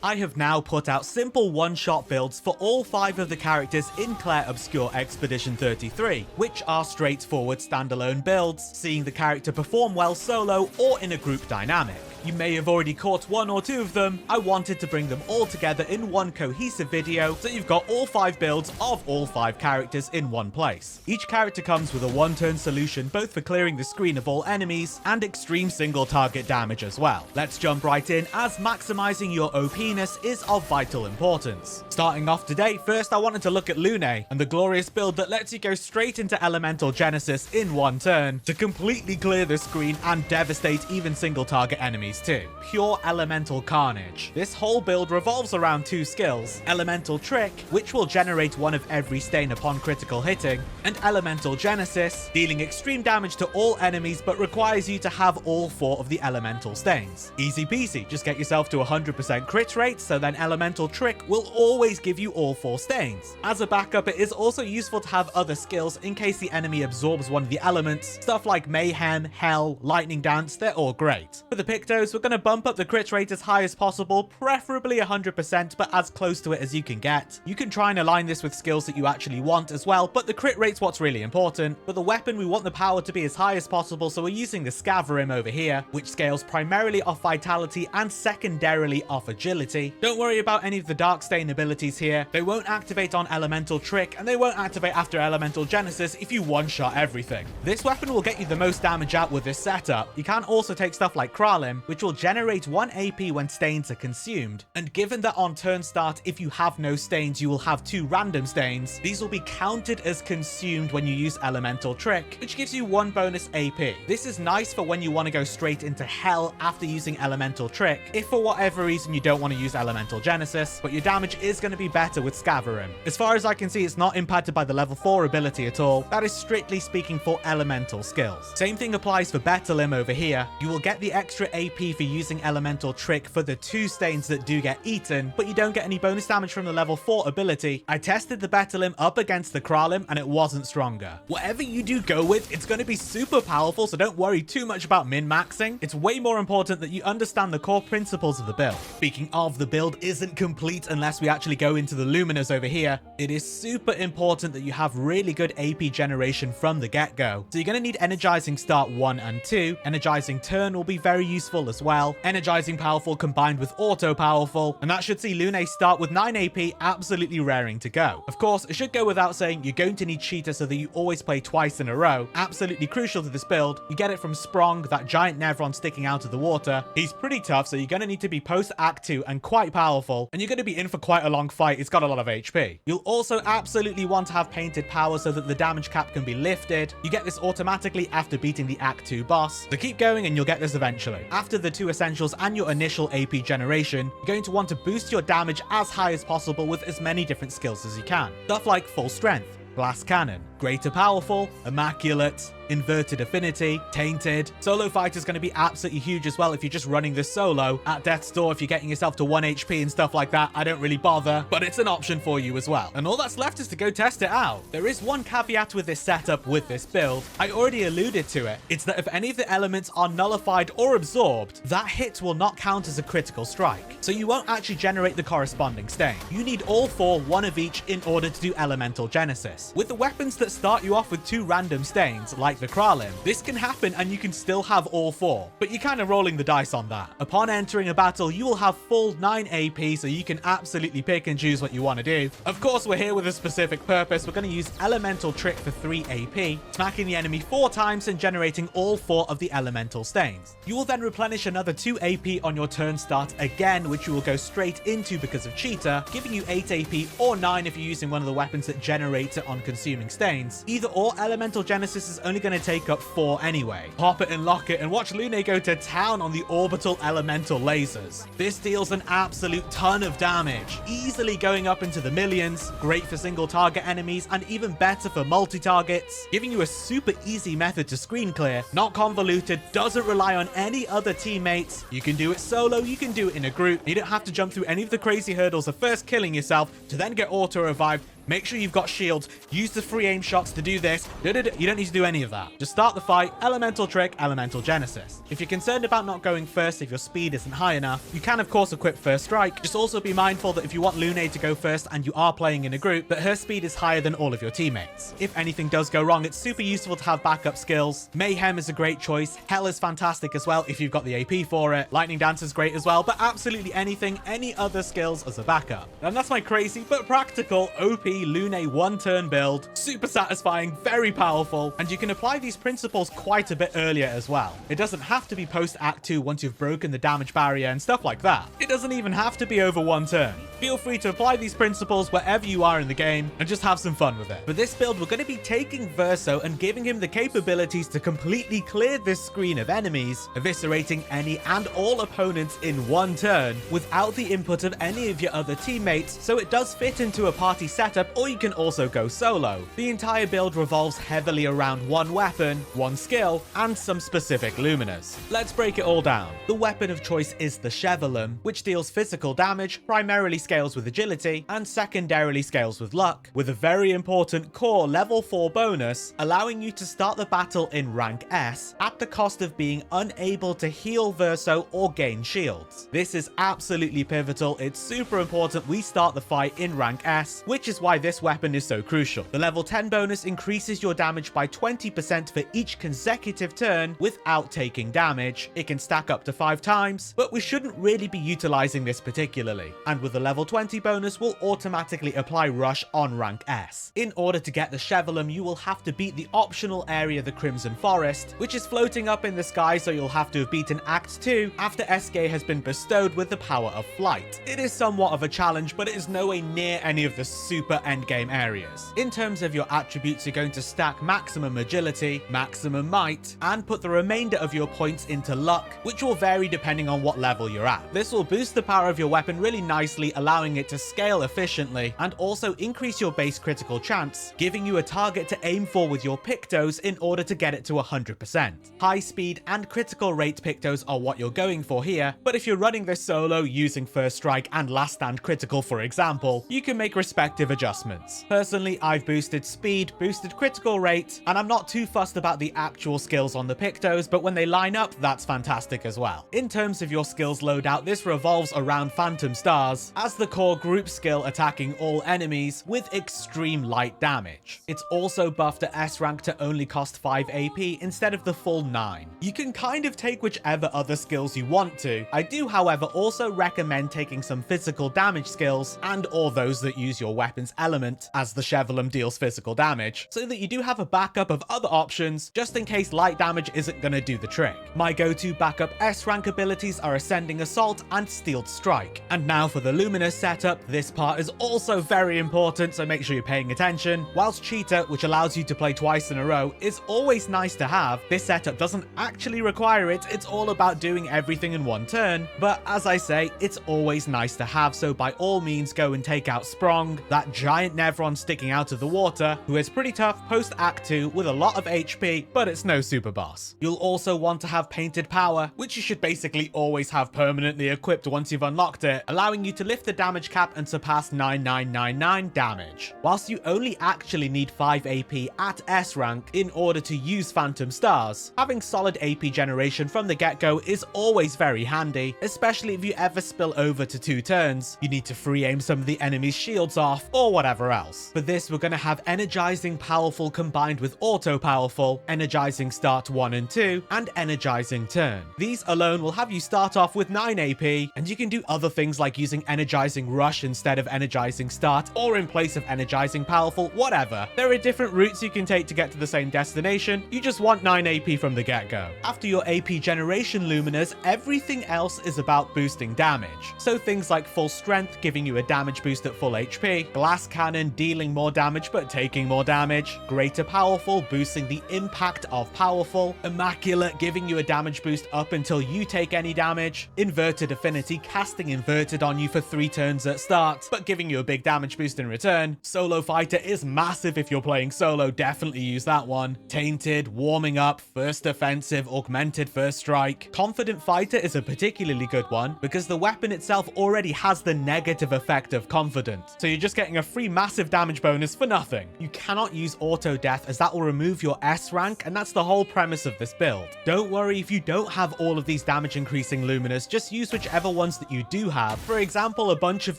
I have now put out simple one-shot builds for all 5 of the characters in Clair Obscur Expedition 33, which are straightforward standalone builds, seeing the character perform well solo or in a group dynamic. You may have already caught 1 or 2 of them. I wanted to bring them all together in one cohesive video, so you've got all 5 builds of all 5 characters in one place. Each character comes with a one-turn solution both for clearing the screen of all enemies and extreme single target damage as well. Let's jump right in, as maximizing your OP-ness is of vital importance. Starting off today, first I wanted to look at Lune and the glorious build that lets you go straight into Elemental Genesis in one turn to completely clear the screen and devastate even single target enemies too. Pure elemental carnage. This whole build revolves around 2 skills: Elemental Trick, which will generate 1 of every stain upon critical hitting, and Elemental Genesis, dealing extreme damage to all enemies but requires you to have all 4 of the elemental stains. Easy peasy, just get yourself to 100% crit rate, so then Elemental Trick will always give you all 4 stains. As a backup, it is also useful to have other skills in case the enemy absorbs one of the elements. Stuff like Mayhem, Hell, Lightning Dance, they're all great. For the Pictos, we're going to bump up the crit rate as high as possible, preferably 100%, but as close to it as you can get. You can try and align this with skills that you actually want as well, but the crit rate's what's really important. For the weapon, we want the power to be as high as possible, so we're using the Scaverim over here, which scales primarily off vitality and secondarily off agility. Don't worry about any of the Dark Stain abilities here. They won't activate on Elemental Trick, and they won't activate after Elemental Genesis if you one-shot everything. This weapon will get you the most damage out with this setup. You can also take stuff like Kralim, which will generate 1 AP when stains are consumed. And given that on turn start, if you have no stains, you will have 2 random stains, these will be counted as consumed when you use Elemental Trick, which gives you 1 bonus AP. This is nice for when you want to go straight into Hell after using Elemental Trick, if for whatever reason you don't want to use Elemental Genesis, but your damage is going to be better with Scaverim. As far as I can see, it's not impacted by the level 4 ability at all. That is strictly speaking for elemental skills. Same thing applies for Betalim over here. You will get the extra AP for using Elemental Trick for the 2 stains that do get eaten, but you don't get any bonus damage from the level 4 ability. I tested the Betalim up against the Kralim and it wasn't stronger. Whatever you do go with, it's going to be super powerful, so don't worry too much about min-maxing. It's way more important that you understand the core principles of the build. Speaking of, the build isn't complete unless we actually go into the Luminas over here. It is super important that you have really good AP generation from the get-go. So you're going to need Energizing Start 1 and 2. Energizing Turn will be very useful as well. Energizing Powerful combined with Auto Powerful, and that should see Lune start with 9 AP, absolutely raring to go. Of course, it should go without saying you're going to need Cheetah so that you always play twice in a row. Absolutely crucial to this build. You get it from Sprong, that giant Nevron sticking out of the water. He's pretty tough, so you're going to need to be post Act 2 and quite powerful, and you're going to be in for quite a long fight. It's got a lot of HP. You'll also absolutely want to have Painted Power so that the damage cap can be lifted. You get this automatically after beating the Act 2 boss, so keep going and you'll get this eventually. After the 2 essentials and your initial AP generation, you're going to want to boost your damage as high as possible with as many different skills as you can. Stuff like Full Strength, Glass Cannon, Greater Powerful, Immaculate, Inverted Affinity, Tainted. Solo Fighter is going to be absolutely huge as well if you're just running this solo. At Death's Door, if you're getting yourself to 1 HP and stuff like that, I don't really bother, but it's an option for you as well. And all that's left is to go test it out. There is one caveat with this setup with this build. I already alluded to it. It's that if any of the elements are nullified or absorbed, that hit will not count as a critical strike. So you won't actually generate the corresponding stain. You need all 4, 1 of each, in order to do Elemental Genesis. With the weapons that start you off with 2 random stains, like the Kralim, this can happen and you can still have all 4, but you're kind of rolling the dice on that. Upon entering a battle, you will have full 9 AP, so you can absolutely pick and choose what you want to do. Of course, we're here with a specific purpose. We're going to use Elemental Trick for 3 AP, smacking the enemy 4 times and generating all 4 of the elemental stains. You will then replenish another 2 AP on your turn start again, which you will go straight into because of Cheetah, giving you 8 AP or 9 if you're using one of the weapons that generates it on consuming stains. Either or, Elemental Genesis is only going to take up 4 anyway. Pop it and lock it and watch Lune go to town on the orbital elemental lasers. This deals an absolute ton of damage, easily going up into the millions, great for single target enemies and even better for multi-targets, giving you a super easy method to screen clear, not convoluted, doesn't rely on any other teammates. You can do it solo, you can do it in a group, you don't have to jump through any of the crazy hurdles of first killing yourself to then get auto revived, Make sure you've got shields. Use the free aim shots to do this. You don't need to do any of that. Just start the fight, elemental trick, elemental genesis. If you're concerned about not going first if your speed isn't high enough, you can of course equip first strike. Just also be mindful that if you want Lune to go first and you are playing in a group, that her speed is higher than all of your teammates. If anything does go wrong, it's super useful to have backup skills. Mayhem is a great choice. Hell is fantastic as well if you've got the AP for it. Lightning Dance is great as well, but absolutely anything, any other skills as a backup. And that's my crazy but practical OP Lune one-turn build. Super satisfying, very powerful, and you can apply these principles quite a bit earlier as well. It doesn't have to be post Act 2 once you've broken the damage barrier and stuff like that. It doesn't even have to be over one turn. Feel free to apply these principles wherever you are in the game and just have some fun with it. For this build, we're going to be taking Verso and giving him the capabilities to completely clear this screen of enemies, eviscerating any and all opponents in one turn without the input of any of your other teammates, so it does fit into a party setup, or you can also go solo. The entire build revolves heavily around one weapon, one skill, and some specific luminers. Let's break it all down. The weapon of choice is the Chevelum, which deals physical damage, primarily scales with agility, and secondarily scales with luck, with a very important core level 4 bonus, allowing you to start the battle in rank S at the cost of being unable to heal Verso or gain shields. This is absolutely pivotal. It's super important we start the fight in rank S, which is why this weapon is so crucial. The level 10 bonus increases your damage by 20% for each consecutive turn without taking damage. It can stack up to 5 times, but we shouldn't really be utilizing this particularly. And with the level 20 bonus, we'll automatically apply Rush on rank S. In order to get the Chevelum, you will have to beat the optional area, the Crimson Forest, which is floating up in the sky, so you'll have to have beaten Act 2 after SK has been bestowed with the power of flight. It is somewhat of a challenge, but it is no way near any of the super endgame areas. In terms of your attributes, you're going to stack maximum agility, maximum might, and put the remainder of your points into luck, which will vary depending on what level you're at. This will boost the power of your weapon really nicely, allowing it to scale efficiently, and also increase your base critical chance, giving you a target to aim for with your Pictos in order to get it to 100%. High speed and critical rate Pictos are what you're going for here, but if you're running this solo using First Strike and Last Stand Critical for example, you can make respective adjustments. Personally, I've boosted speed, boosted critical rate, and I'm not too fussed about the actual skills on the Pictos, but when they line up, that's fantastic as well. In terms of your skills loadout, this revolves around Phantom Stars as the core group skill, attacking all enemies with extreme light damage. It's also buffed at S rank to only cost 5 AP instead of the full 9. You can kind of take whichever other skills you want to. I do, however, also recommend taking some physical damage skills and or those that use your weapon's element, as the Chevelum deals physical damage, so that you do have a backup of other options just in case light damage isn't going to do the trick. My go-to backup S rank abilities are Ascending Assault and Steeled Strike. And now for the Luminous setup, this part is also very important, so make sure you're paying attention. Whilst Cheetah, which allows you to play twice in a row, is always nice to have, this setup doesn't actually require it. It's all about doing everything in one turn, but as I say, it's always nice to have, so by all means go and take out Sprong, that giant Nevron sticking out of the water, who is pretty tough post Act 2 with a lot of HP, but it's no super boss. You'll also want to have Painted Power, which you should basically always have permanently equipped once you've unlocked it, allowing you to lift the damage cap and surpass 9999 damage. Whilst you only actually need 5 AP at S rank in order to use Phantom Stars, having solid AP generation from the get-go is always very handy, especially if you ever spill over to 2 turns. You need to free aim some of the enemy's shields off or whatever else. For this, we're going to have Energizing Powerful combined with Auto Powerful, Energizing Start 1 and 2, and Energizing Turn. These alone will have you start off with 9 AP, and you can do other things like using Energizing Rush instead of Energizing Start, or in place of Energizing Powerful, whatever. There are different routes you can take to get to the same destination. You just want 9 AP from the get-go. After your AP generation luminous, everything else is about boosting damage. So things like Full Strength, giving you a damage boost at full HP, Glass Cannon, dealing more damage but taking more damage, Greater Powerful, boosting the impact of Powerful, Immaculate, giving you a damage boost up until you take any damage, Inverted Affinity, casting Inverted on you for 3 turns at start, but giving you a big damage boost in return. Solo Fighter is massive if you're playing solo, definitely use that one. Tainted, Warming Up, First Offensive, Augmented First Strike. Confident Fighter is a particularly good one because the weapon itself already has the negative effect of Confident, so you're just getting a free free massive damage bonus for nothing. You cannot use auto death as that will remove your S rank, and that's the whole premise of this build. Don't worry if you don't have all of these damage increasing luminous, just use whichever ones that you do have. For example, a bunch of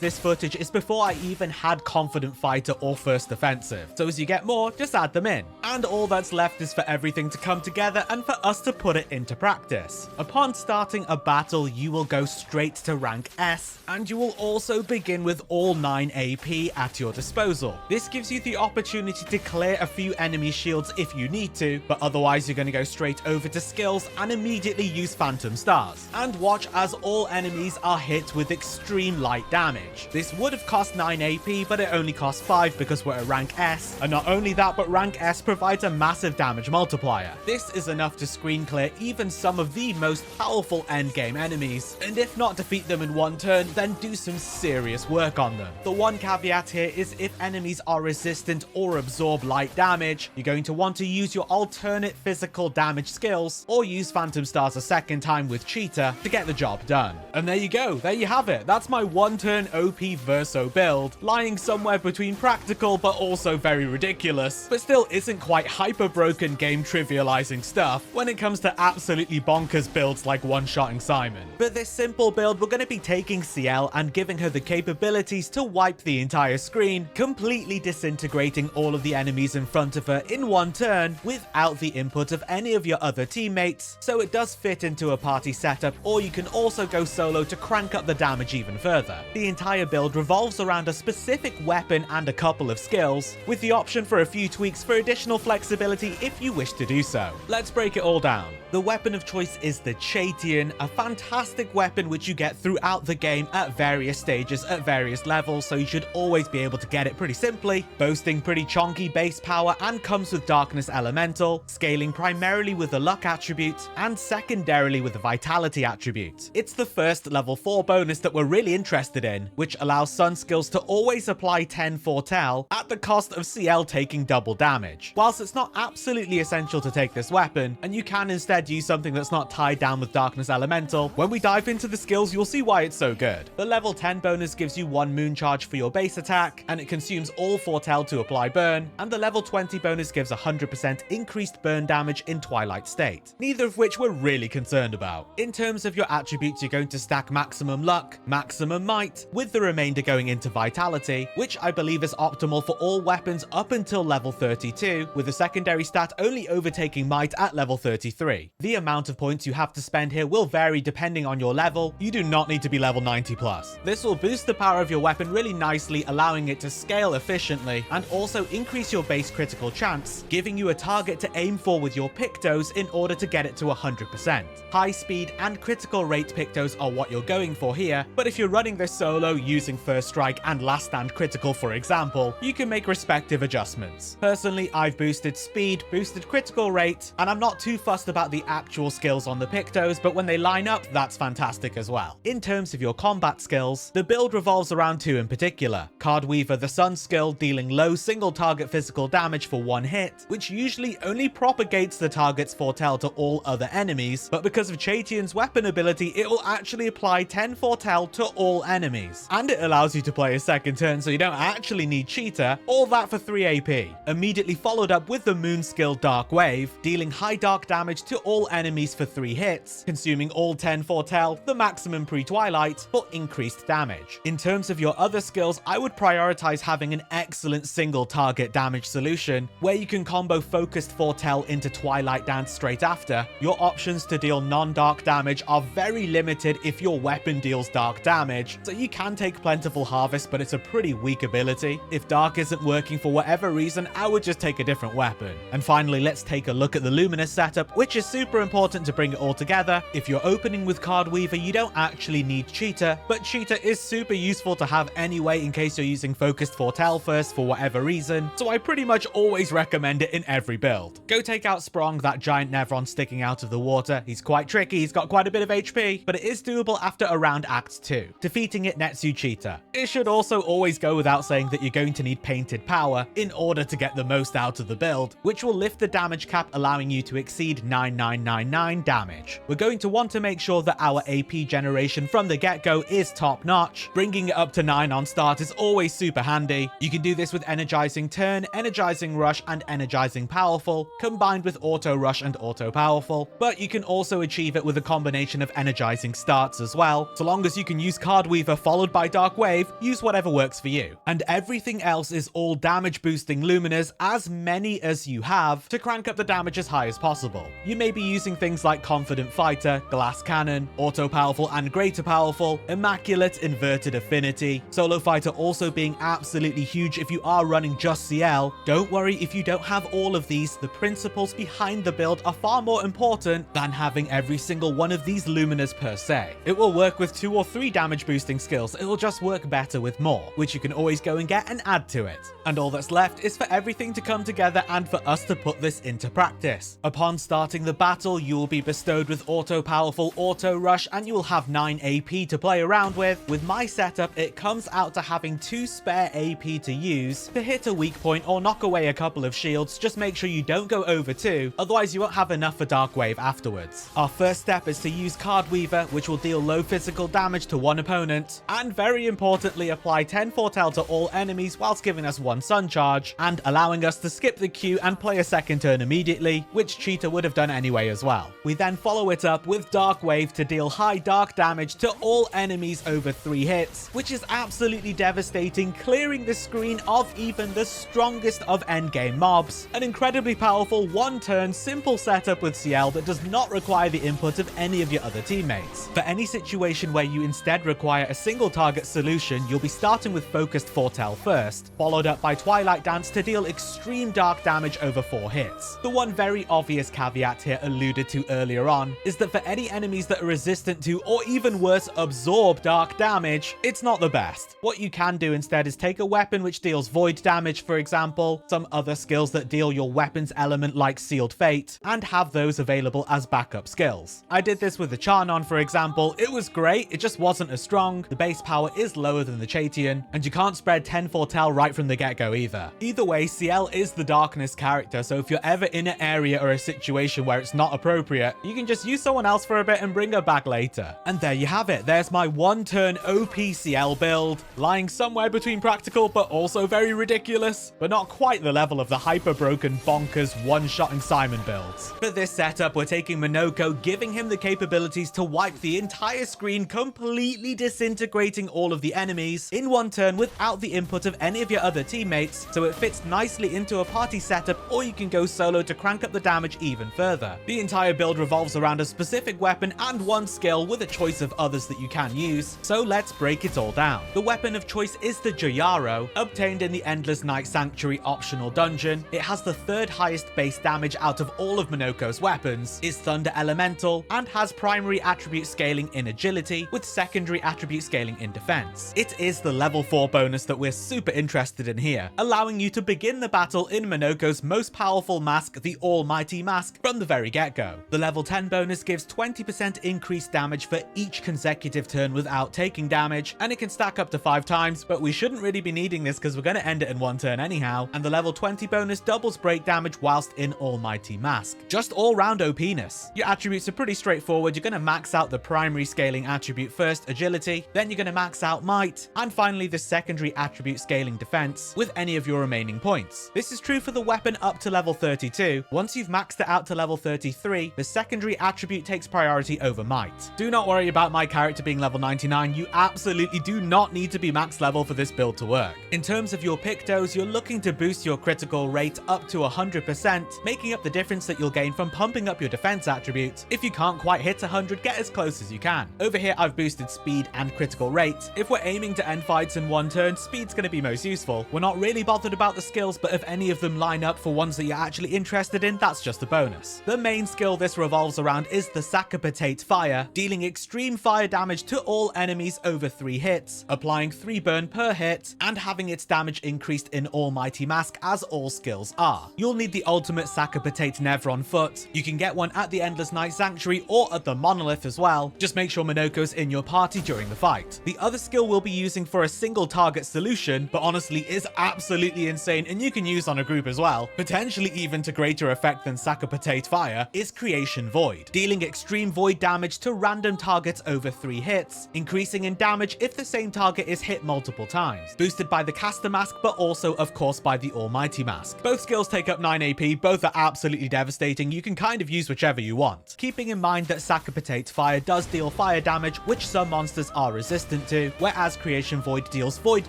this footage is before I even had Confident Fighter or First Offensive, so as you get more, just add them in. And all that's left is for everything to come together and for us to put it into practice. Upon starting a battle, you will go straight to rank S, and you will also begin with all 9 AP at your disposal. This gives you the opportunity to clear a few enemy shields if you need to, but otherwise you're going to go straight over to skills and immediately use Phantom Stars. And watch as all enemies are hit with extreme light damage. This would have cost 9 AP, but it only costs 5 because we're at rank S. And not only that, but rank S provides a massive damage multiplier. This is enough to screen clear even some of the most powerful endgame enemies. And if not defeat them in one turn, then do some serious work on them. The one caveat here is if enemies are resistant or absorb light damage, you're going to want to use your alternate physical damage skills or use Phantom Stars a second time with Cheetah to get the job done. And there you go, there you have it. That's my one-turn OP Verso build, lying somewhere between practical but also very ridiculous, but still isn't quite hyper-broken game trivializing stuff when it comes to absolutely bonkers builds like one-shotting Simon. For this simple build, we're going to be taking Sciel and giving her the capabilities to wipe the entire screen, completely disintegrating all of the enemies in front of her in one turn without the input of any of your other teammates, so it does fit into a party setup, or you can also go solo to crank up the damage even further. The entire build revolves around a specific weapon and a couple of skills, with the option for a few tweaks for additional flexibility if you wish to do so. Let's break it all down. The weapon of choice is the Chatian, a fantastic weapon which you get throughout the game at various stages at various levels, so you should always be able to get it pretty simply, boasting pretty chonky base power and comes with Darkness Elemental, scaling primarily with the Luck attribute and secondarily with the Vitality attribute. It's the first level 4 bonus that we're really interested in, which allows Sun skills to always apply 10 foretell at the cost of Sciel taking double damage. Whilst it's not absolutely essential to take this weapon, and you can instead use something that's not tied down with Darkness Elemental, when we dive into the skills you'll see why it's so good. The level 10 bonus gives you 1 moon charge for your base attack, and it consumes all foretell to apply burn, and the level 20 bonus gives 100% increased burn damage in Twilight State, neither of which we're really concerned about. In terms of your attributes, you're going to stack maximum luck, maximum might, with the remainder going into vitality, which I believe is optimal for all weapons up until level 32, with the secondary stat only overtaking might at level 33. The amount of points you have to spend here will vary depending on your level. You do not need to be level 90 plus. This will boost the power of your weapon really nicely, allowing it to scale efficiently, and also increase your base critical chance, giving you a target to aim for with your Pictos in order to get it to 100%. High speed and critical rate Pictos are what you're going for here, but if you're running this solo using First Strike and Last Stand critical for example, you can make respective adjustments. Personally, I've boosted speed, boosted critical rate, and I'm not too fussed about the actual skills on the Pictos, but when they line up, that's fantastic as well. In terms of your combat skills, the build revolves around 2 in particular. Card Weaver the Sun skill, dealing low single target physical damage for 1 hit, which usually only propagates the target's foretell to all other enemies, but because of Chatian's weapon ability, it will actually apply 10 foretell to all enemies. And it allows you to play a second turn, so you don't actually need Cheetah, all that for 3 AP. Immediately followed up with the Moon skill Dark Wave, dealing high dark damage to all enemies for 3 hits, consuming all 10 foretell, the maximum pre-Twilight, for increased damage. In terms of your other skills, I would prioritize having an excellent single target damage solution, where you can combo focused foretell into Twilight Dance straight after. Your options to deal non-dark damage are very limited if your weapon deals dark damage, so you can take Plentiful Harvest, but it's a pretty weak ability. If dark isn't working for whatever reason, I would just take a different weapon. And finally, let's take a look at the Luminous setup, which is super important to bring it all together. If you're opening with Card Weaver, you don't actually need Cheetah, but Cheetah is super useful to have anyway in case you're using Focused Foretell first for whatever reason, so I pretty much always recommend it in every build. Go take out Sprong, that giant Nevron sticking out of the water. He's quite tricky, he's got quite a bit of HP, but it is doable after around Act 2. Defeating it nets you Cheetah. It should also always go without saying that you're going to need Painted Power in order to get the most out of the build, which will lift the damage cap, allowing you to exceed 9999 damage. We're going to want to make sure that our AP generation from the get-go is top-notch. Bringing it up to 9 on start is always super handy. You can do this with Energizing Turn, Energizing Rush, and Energizing Powerful, combined with Auto Rush and Auto Powerful, but you can also achieve it with a combination of Energizing Starts as well. So long as you can use Card Weaver followed by Dark Wave, use whatever works for you. And everything else is all damage boosting Luminers, as many as you have, to crank up the damage as high as possible. You may be using things like Confident Fighter, Glass Cannon, Auto Powerful and Greater Powerful, Immaculate, Inverted Affinity, Solo Fighter also being absolutely huge if you are running just Sciel. Don't worry if you don't have all of these, the principles behind the build are far more important than having every single one of these Luminers per se. It will work with 2 or 3 damage boosting skills, it will just work better with more, which you can always go and get and add to it. And all that's left is for everything to come together and for us to put this into practice. Upon starting the battle, you will be bestowed with Auto Powerful, Auto Rush, and you will have 9 AP to play around with. With my setup, it comes out to having 2 spare AP to use to hit a weak point or knock away a couple of shields. Just make sure you don't go over 2, otherwise you won't have enough for Dark Wave afterwards. Our first step is to use Card Weaver, which will deal low physical damage to one opponent, and very importantly apply 10 Foretell to all enemies whilst giving us 1 Sun Charge, and allowing us to skip the queue and play a second turn immediately, which Cheetah would have done anyway as well. We then follow it up with Dark Wave to deal high dark damage to all enemies over 3 hits, which is absolutely devastating, clearing the screen of even the strongest of endgame mobs. An incredibly powerful 1-turn simple setup with Sciel that does not require the input of any of your other teammates. For any situation where you instead require a single target solution, you'll be starting with Focused Foretell first, followed up by Twilight Dance to deal extreme dark damage over 4 hits. The one very obvious caveat here alluded to earlier on is that for any enemies that are resistant to, or even worse, absorb dark damage, it's not the best. What you can do instead is take a weapon which deals void damage, for example, some other skills that deal your weapon's element like Sealed Fate, and have those available as backup skills. I did this with the Charnon, for example. It was great, it just wasn't as strong, the base power is lower than the Chatian, and you can't spread 10 Foretell right from the get-go either. Either way, Sciel is the darkness character, so if you're ever in an area or a situation where it's not appropriate, you can just use someone else for a bit and bring her back later. And there you have it, there's my 1-turn OP Sciel build, lying somewhere between practical but also very ridiculous, but not quite the level of the hyper-broken, bonkers, one-shotting Simon builds. For this setup, we're taking Monoco, giving him the capabilities to wipe the entire screen, completely disintegrating all of the enemies in 1 turn without the input of any of your other teammates, so it fits nicely into a party setup, or you can go solo to crank up the damage even further. The entire build revolves around a specific weapon and 1 skill with a choice of others that you can use, so let's break it all down. The weapon of choice is the Joyaro, obtained in the Endless Night Sanctuary optional dungeon. It has the 3rd highest base damage out of all of Monoco's weapons, is Thunder Elemental, and has primary attribute scaling in agility with secondary attribute scaling in defense. It is the level 4 bonus that we're super interested in here, allowing you to begin the battle in Monoco's most powerful mask, the Almighty Mask, from the very get-go. The level 10 bonus gives 20% increased damage for each consecutive turn without taking damage, and it can stack up to 5 times, but we shouldn't really be needing this because we're going to end it in 1 turn anyhow. And the level 20 bonus doubles break damage whilst in Almighty Mask. Just all-round OPness. Your attributes are pretty straightforward. You're going to max out the primary scaling attribute first, agility, then you're going to max out might, and finally the secondary attribute scaling defense with any of your remaining points. This is true for the weapon up to level 32. Once you've maxed it out to level 33, the secondary attribute takes priority over might. Do not worry about my character being level 99. You absolutely do not need to be max level for this build to work. In terms of your pictos, you're looking to boost your critical rate up to 100%, making up the difference that you'll gain from pumping up your defense attribute. If you can't quite hit 100, get as close as you can. Over here, I've boosted speed and critical rate. If we're aiming to end fights in 1 turn, speed's going to be most useful. We're not really bothered about the skills, but if any of them line up for ones that you're actually interested in, that's just a bonus. The main skill this revolves around is the Sacapitate Fire, dealing extreme fire damage to all enemies over 3 hits, applying 3 burn per hit, and having its damage increased in Almighty Mask as all skills are. You'll need the ultimate Sacapitate Never on foot. You can get one at the Endless Night Sanctuary or at the Monolith as well. Just make sure Monoco's in your party during the fight. The other skill we'll be using for a single target solution, but honestly is absolutely insane and you can use on a group as well, potentially even to greater effect than Sacapitate Fire, is Creation Void, dealing extreme void damage to random targets over 3 hits, increasing in damage if the same target is hit multiple times. times, boosted by the Caster Mask, but also of course by the Almighty Mask. Both skills take up 9 AP, both are absolutely devastating, you can kind of use whichever you want. Keeping in mind that Sack of Potato Fire does deal fire damage, which some monsters are resistant to, whereas Creation Void deals void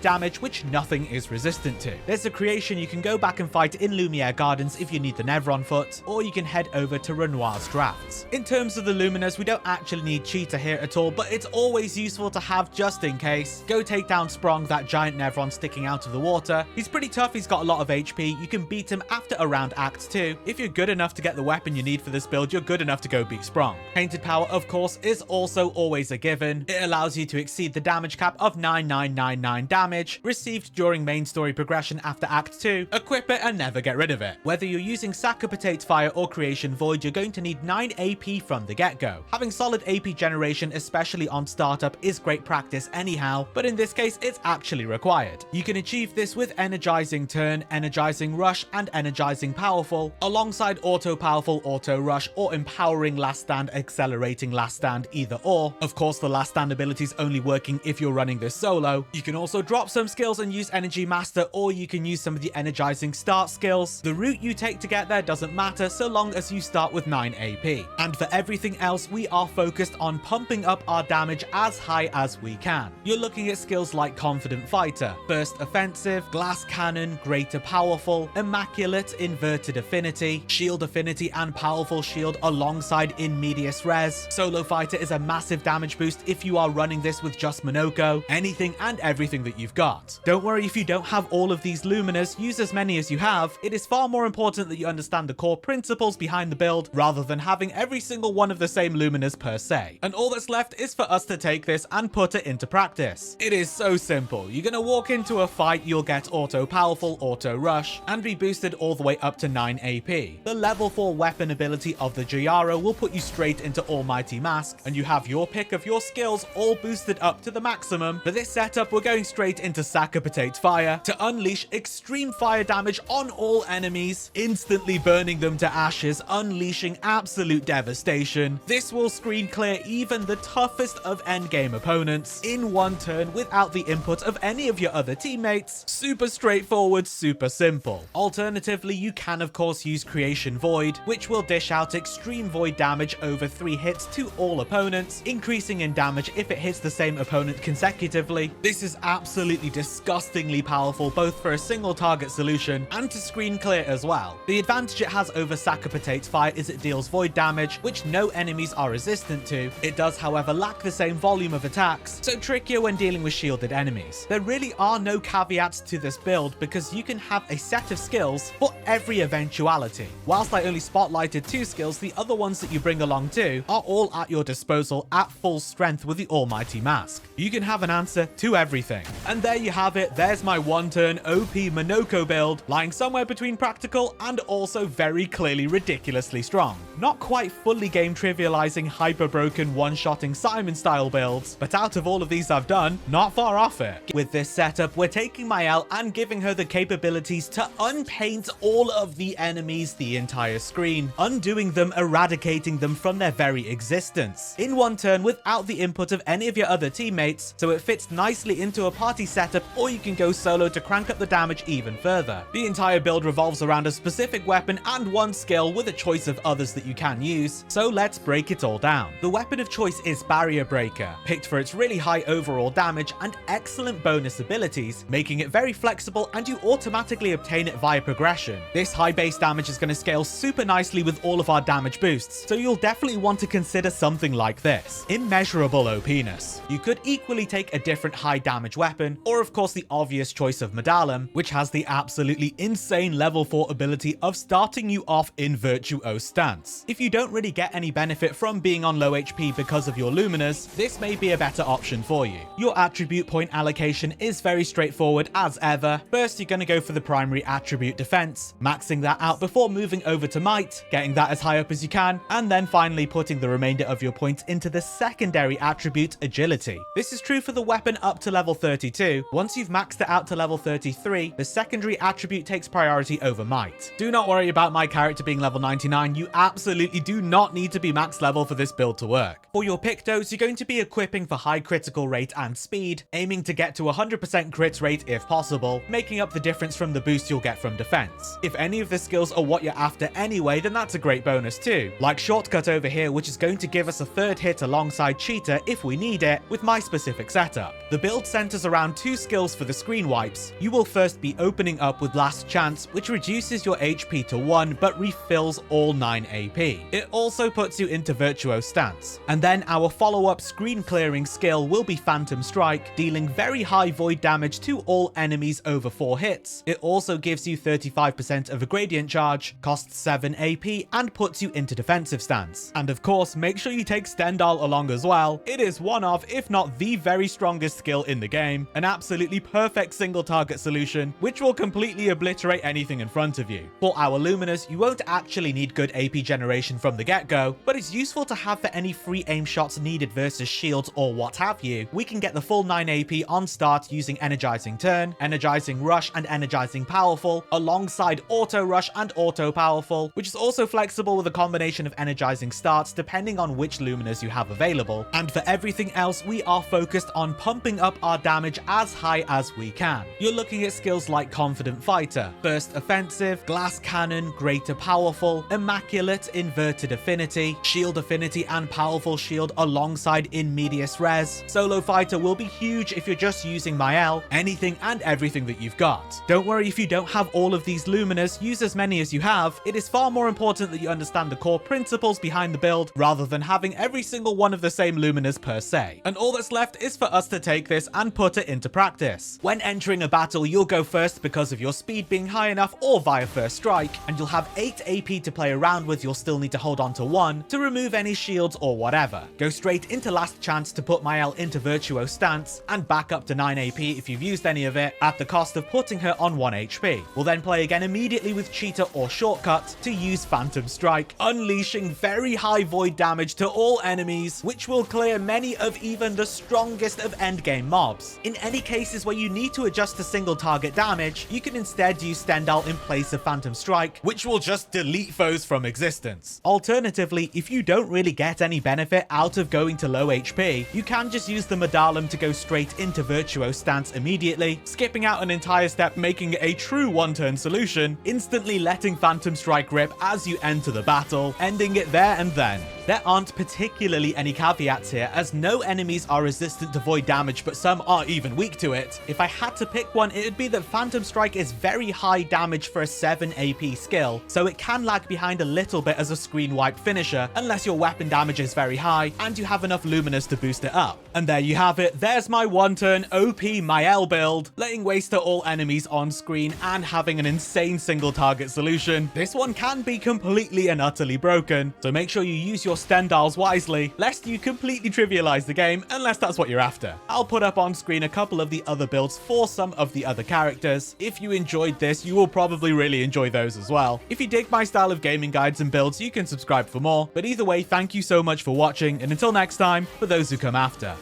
damage, which nothing is resistant to. There's a creation you can go back and fight in Lumiere Gardens if you need the Nevron foot, or you can head over to Renoir's Drafts. In terms of the Luminers, we don't actually need Cheetah here at all, but it's always useful to have just in case. Go take down Sprong, that giant Nevron sticking out of the water. He's pretty tough, he's got a lot of HP, you can beat him after around Act 2. If you're good enough to get the weapon you need for this build, you're good enough to go beat Sprong. Painted Power, of course, is also always a given. It allows you to exceed the damage cap of 9999 damage, received during main story progression after Act 2. Equip it and never get rid of it. Whether you're using Sack of Potato Fire or Creation Void, you're going to need 9 AP from the get-go. Having solid AP generation, especially on startup, is great practice anyhow, but in this case, it's actually required. You can achieve this with Energizing Turn, Energizing Rush, and Energizing Powerful, alongside Auto Powerful, Auto Rush, or Empowering Last Stand, Accelerating Last Stand, either or. Of course, the Last Stand ability is only working if you're running this solo. You can also drop some skills and use Energy Master, or you can use some of the Energizing Start skills. The route you take to get there doesn't matter so long as you start with 9 AP. And for everything else, we are focused on pumping up our damage as high as we can. You're looking at skills like Confident Fighter, Burst Offensive, Glass Cannon, Greater Powerful, Immaculate, Inverted Affinity, Shield Affinity, and Powerful Shield alongside In Medias Res. Solo Fighter is a massive damage boost if you are running this with just Monoco, anything and everything that you've got. Don't worry if you don't have all of these Luminers, use as many as you have. It is far more important that you understand the core principles behind the build rather than having every single one of the same Luminers per se. And all that's left is for us to take this and put it into practice. It is so simple. You're gonna walk into a fight, you'll get Auto Powerful, Auto Rush, and be boosted all the way up to 9 AP. The level 4 weapon ability of the Giaro will put you straight into Almighty Mask, and you have your pick of your skills all boosted up to the maximum. For this setup, we're going straight into Sack of Potato Fire to unleash extreme fire damage on all enemies, instantly burning them to ashes, unleashing absolute devastation. This will screen clear even the toughest of endgame opponents in one turn without the input of any of your other teammates. Super straightforward, super simple. Alternatively, you can of course use Creation Void, which will dish out extreme void damage over 3 hits to all opponents, increasing in damage if it hits the same opponent consecutively. This is absolutely disgustingly powerful both for a single target solution and to screen clear as well. The advantage it has over Sack of Potato Fire is it deals void damage, which no enemies are resistant to. It does however lack the same volume of attacks, so trickier when dealing with shielded enemies. There really are no caveats to this build because you can have a set of skills for every eventuality. Whilst I only spotlighted 2 skills, the other ones that you bring along too are all at your disposal at full strength with the Almighty Mask. You can have an answer to everything. And there you have it, there's my one-turn OP Monoco build, lying somewhere between practical and also very clearly ridiculously strong. Not quite fully game trivializing hyper-broken one-shotting Simon style builds, but out of all of these I've done, not far off it. With this setup, we're taking Maelle and giving her the capabilities to unpaint all of the enemies the entire screen, undoing them, eradicating them from their very existence, in one turn without the input of any of your other teammates, so it fits nicely into a party setup, or you can go solo to crank up the damage even further. The entire build revolves around a specific weapon and one skill with a choice of others that you can use, so let's break it all down. The weapon of choice is Barrier Breaker, picked for its really high overall damage and excellent bonus abilities, making it very flexible and you automatically obtain it via progression. This high base damage is going to scale super nicely with all of our damage boosts, so you'll definitely want to consider something like this. Immeasurable OPness. You could equally take a different high damage weapon, or of course the obvious choice of Medallum, which has the absolutely insane level 4 ability of starting you off in Virtuose stance. If you don't really get any benefit from being on low HP because of your Luminers, this may be a better option for you. Your attribute point allocation is very straightforward as ever. First, you're going to go for the primary attribute Defense, maxing that out before moving over to Might, getting that as high up as you can, and then finally putting the remainder of your points into the secondary attribute Agility. This is true for the weapon up to level 32. Once you've maxed it out to level 33, the secondary attribute takes priority over Might. Do not worry about my character being level 99, you absolutely do not need to be max level for this build to work. For your pick dose, you're going to be equipping for high critical rate and speed, aiming to get to 100% crit rate if possible, making up the difference from the boost you'll get from defense. If any of the skills are what you're after anyway, then that's a great bonus too. Like Shortcut over here, which is going to give us a third hit alongside Cheetah if we need it, with my specific setup. The build centers around 2 skills for the screen wipes. You will first be opening up with Last Chance, which reduces your HP to 1 but refills all 9 AP. It also puts you into Virtuo stance. And then our follow-up screen clearing skill will be Phantom Strike, dealing very high void damage to all enemies over 4 hits. It also gives you 35% of a gradient charge, costs 7 AP, and puts you into defensive stance. And of course, make sure you take Stendhal along as well. It is one of, if not the very strongest skill in the game, an absolutely perfect single target solution, which will completely obliterate anything in front of you. For our Luminous, you won't actually need good AP generation from the get-go, but it's useful to have for any free aim shots needed versus shields or what have you. We can get the full 9 AP on start using Energizing Turn, Energizing Rush, and Energizing Powerful, alongside Auto Rush and Auto Powerful, which is also flexible with a combination of Energizing starts depending on which Luminous you have available. And for everything else, we are focused on pumping up our damage as high as we can. You're looking at skills like Confident Fighter, Burst Offensive, Glass Cannon, Greater Powerful, Immaculate, Inverted Affinity, Shield Affinity, and Powerful Shield alongside In Medias Res. Solo Fighter will be huge if you're just using Maelle, anything and everything that you've got. Don't worry if you don't have all of these Luminous, use as many as you have. It is far more important that you understand the core principles behind the build rather than having every single one of the same Luminous per se. And all that's left is for us to take this and put it into practice. When entering a battle, you'll go first because of your speed being high enough or via first strike, and you'll have 8 AP to play around with. You'll still need to hold on to 1 to remove any shields or whatever. Go straight into Last Chance to put Maelle into Virtuo stance, and back up to 9 AP if you've used any of it, at the cost of putting her on 1 HP. We'll then play again immediately with Cheetah or Shortcut to use Phantom Strike, unleashing very high void damage to all enemies, which will clear many of even the strongest of endgame mobs. In any cases where you need to adjust to single target damage, you can instead use Stendhal in place of Phantom Strike, which will just delete foes from existence. Alternatively, if you don't really get any benefit out of going to low HP, you can just use the Medallion to go straight into Virtuo stance immediately, skipping out an entire step, making it a true one-turn solution, instantly letting Phantom Strike rip as you enter the battle, ending it there and then. There aren't particularly any caveats here, as no enemies are resistant to void damage, but some are even weak to it. If I had to pick one, it would be that Phantom Strike is very high damage for a 7 AP skill, so it can lag behind a little bit as a screen wipe finisher, unless your weapon damage is very high and you have enough Luminous to boost it up. And there you have it, there's my one-turn OP Maelle build, laying waste to all enemies on screen and having an insane single target solution. This one can be completely and utterly broken, so make sure you use your Stendhals wisely, lest you completely trivialize the game, unless that's what you're after. I'll put up on screen a couple of the other builds for some of the other characters. If you enjoyed this, you will probably really enjoy those as well. If you dig my style of gaming guides and builds, you can subscribe for more. But either way, thank you so much for watching, and until next time, for those who come after.